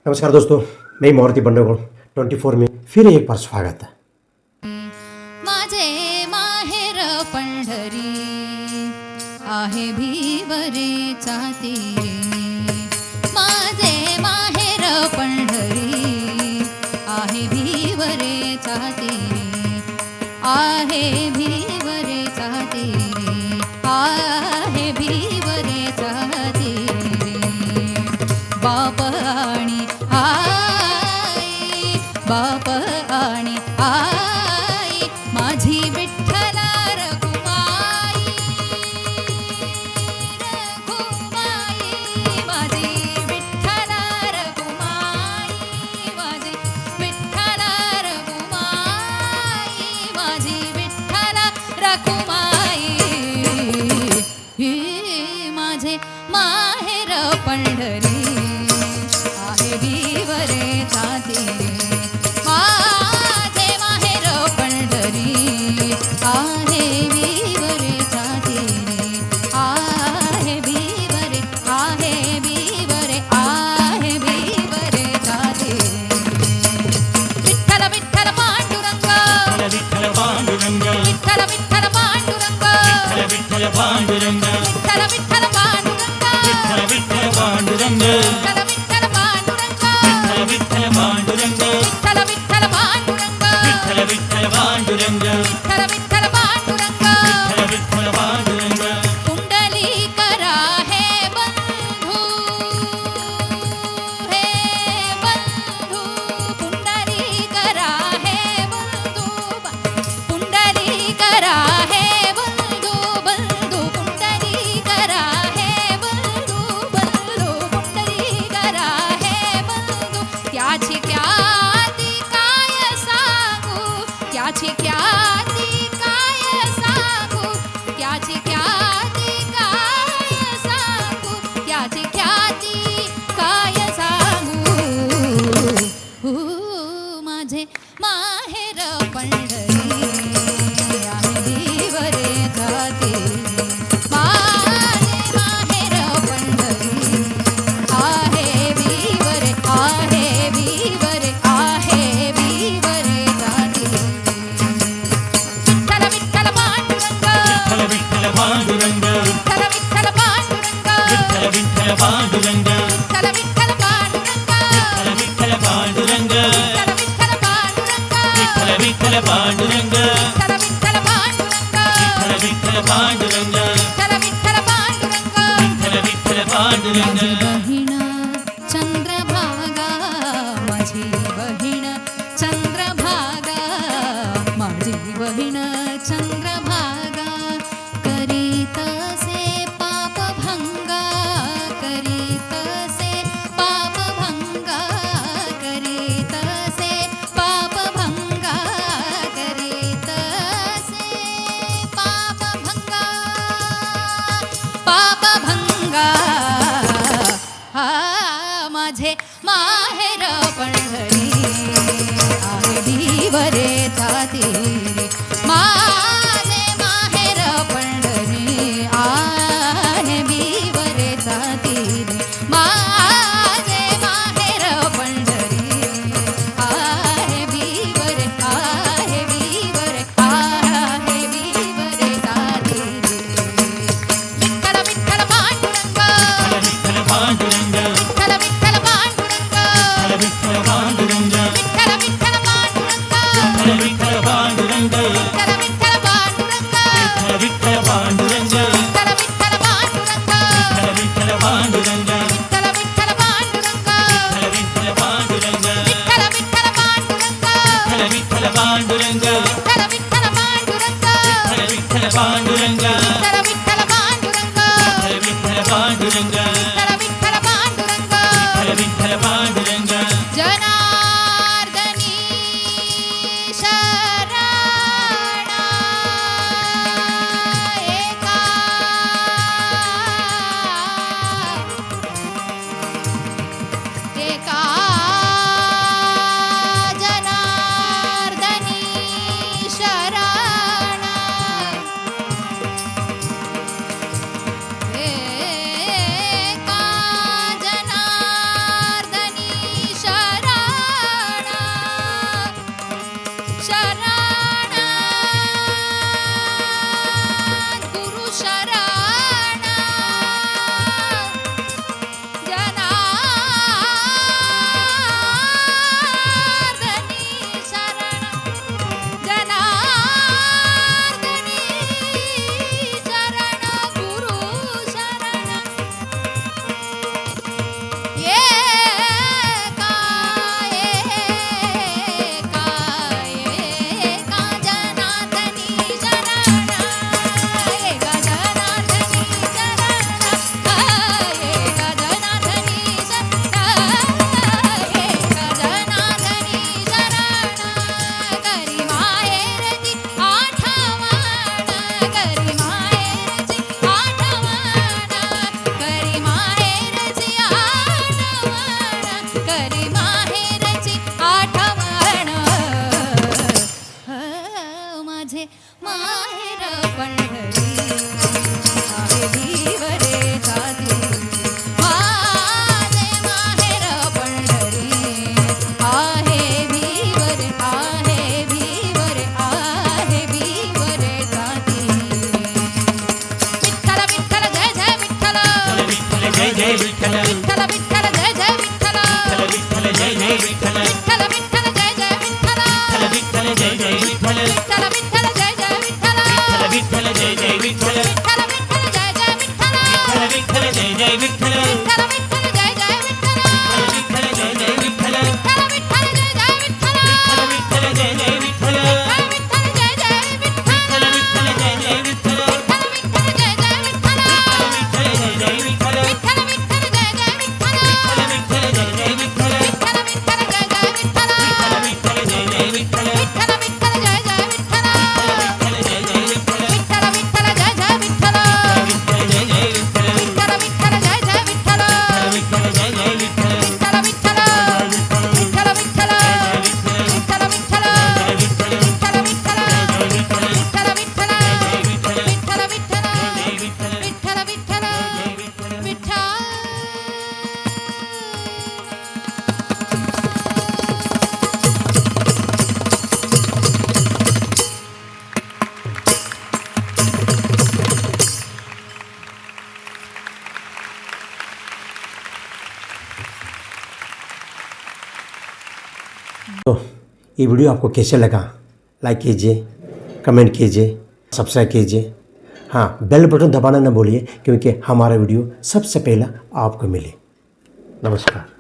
नमस्कार दोस्तों, मैं मारुति बंडगोळ 24 में फिर एक बार स्वागत है। माझे माहेर पंढरी आहे भीवरेचा तीरे, माझे माहेर पंढरी आहे भीवरेचा तीरे, आहे भीवरेचा तीरे, आहे भीवरेचा तीरे। बाप आणि आई, बाप आणि आई, माझी विठ्ठला रघुमाई, रघुमाई, माझी विठ्ठला रघुमाई, माझी विठ्ठला रघुमाई, माझी विठ्ठला रघुमाई। ही माझे माहेर पंढरी आहे भीवरेचा तीरे, माझे माहेर पंढरी आहे भीवरेचा तीरे, आहे भीवरे, आहे भीवरे, आहे भीवरेचा तीरे। विठ्ठल विठ्ठल पांडुरंग, विठ्ठल पांडुरंग, विठ्ठल विठ्ठल पांडुरंग, विठ्ठल पांडुरंग, विठ्ठल विठ्ठल पांडुरंग, विठ्ठल विठ्ठल पांडुरंग, विठ्ठल विठ्ठल पांडुरंग, विठ्ठल विठ्ठल पांडुरंग, विठ्ठल विठ्ठल पांडुरंग, विठ्ठल विठ्ठल पांडुरंग, विठ्ठल विठ्ठल पांडुरंग। विठ्ठल विठ्ठल पांडुरंग, पुंडलीकरा हे बंधू, हे बंधू, पुंडलीकरा हे बंधू, पुंडलीकरा हे बंधू, बंधू पुंडलीकरा हे बंधू, बंधू पुंडलीकरा हे बंधू। त्याची ख्याती काय सांगू, त्याची ख्याती काय सांगू, त्याची ख्याती काय सांगू, त्याची ख्याती काय सांगू। माझे माहेर पंढरी आहे भीवरेचा तीरे, माझे माहेर पंढरी आहे भीवरे, आहे भीवरे, आहे भीवरेचा तीरे। विठ्ठल विठ्ठल पांडुरंग, विठ्ठल विठ्ठल पांडुरंग, विठ्ठल विठ्ठल पांडुरंग, विठ्ठल विठ्ठल पांडुरंग, विठ्ठल विठ्ठल पांडुरंग, विठ्ठल विठ्ठल पांडुरंग, विठ्ठल विठ्ठल पांडुरंग, विठ्ठल विठ्ठल पांडुरंग, विठ्ठल विठ्ठल पांडुरंग, विठ्ठल विठ्ठल पांडुरंग, विठ्ठल विठ्ठल पांडुरंग। विठ्ठल विठ्ठल पांडुरंग, माझी बहीण चंद्रभागा, माझी बहीण चंद्रभागा, माझी बहीण चंद्रभागा, करीतसे पापभंगा, करीतसे पापभंगा, करीतसे पापभंगा, करीतसे पापभंगा, पापभंगा। हा माझे माहेर पंढरी आहे भीवरेचा तीरे, माझे माहेर पंढरी आहे भीवरेचा तीरे, माझे माहेर पंढरी आहे भीवरे, आहे भीवरे, आहे भीवरेचा तीरे। विठ्ठल विठ्ठल पांडुरंग, विठ्ठल पांडुरंग, विठ्ठल विठ्ठल पांडुरंग, विठ्ठल पांडुरंग, विठ्ठल विठ्ठल पांडुरंग, विठ्ठल विठ्ठल पांडुरंग, विठ्ठल विठ्ठल पांडुरंग, विठ्ठल विठ्ठल पांडुरंग, विठ्ठल विठ्ठल पांडुरंग, विठ्ठल विठ्ठल पांडुरंग, विठ्ठल विठ्ठल पांडुरंग, विठ्ठल विठ्ठल पांडुरंग, विठ्ठल विठ्ठल पांडुरंग, विठ्ठल विठ्ठल पांडुरंग, विठ्ठल विठ्ठल पांडुरंग, विठ्ठल विठ्ठल पांडुरंग, विठ्ठल विठ्ठल पांडुरंग, विठ्ठल विठ्ठल पांडुरंग, विठ्ठल विठ्ठल पांडुरंग। विठ्ठल विठ्ठल पांडुरंग, जनार्दनी शरणा एका, एका जनार्दनी शरणा, एका विठ्ठल विठ्ठल विठ्ठल जय जय विठ्ठल विठ्ठल जय जय विठ्ठल विठ्ठल विठ्ठल जय जय विठ्ठल विठ्ठल जय जय विठ्ठल विठ्ठल विठ्ठल जय जय विठ्ठल विठ्ठल जय जय विठ्ठल विठ्ठल विठ्ठल जय जय विठ्ठल विठ्ठल जय जय विठ्ठल विठ्ठल विठ्ठल जय जय विठ्ठल विठ्ठल जय जय विठ्ठल विठ्ठल विठ्ठल जय जय विठ्ठल विठ्ठल जय जय विठ्ठल विठ्ठल जय जय विठ्ठल विठ्ठल जय जय विठ्ठल विठ्ठल विठ्ठल जय जय विठ्ठल विठ्ठल जय जय विठ्ठल विठ्ठल विठ्ठल जय जय विठ्ठल विठ्ठल जय जय विठ्ठल विठ्ठल विठ्ठल जय जय विठ्ठल विठ्ठल जय जय विठ्ठल विठ्ठल विठ्ठल जय जय विठ्ठल विठ्ठल जय जय विठ्ठल विठ्ठल विठ्ठल जय जय विठ्ठल विठ्ठल जय जय विठ्ठल विठ्ठल विठ्ठल जय जय विठ्ठल विठ्ठल जय जय विठ्ठल विठ्ठल विठ्ठल विठ्ठल विठ्ठल विठ्ठल विठ्ठल विठ्ठल विठ्ठल विठ्ठल तो ये वीडियो आपको कैसे लगा, लाइक कीजिए, कमेंट कीजिए, सब्सक्राइब कीजिए। हाँ, बेल बटन दबाना न भूलिए, क्योंकि हमारा वीडियो सबसे पहला आपको मिले। नमस्कार।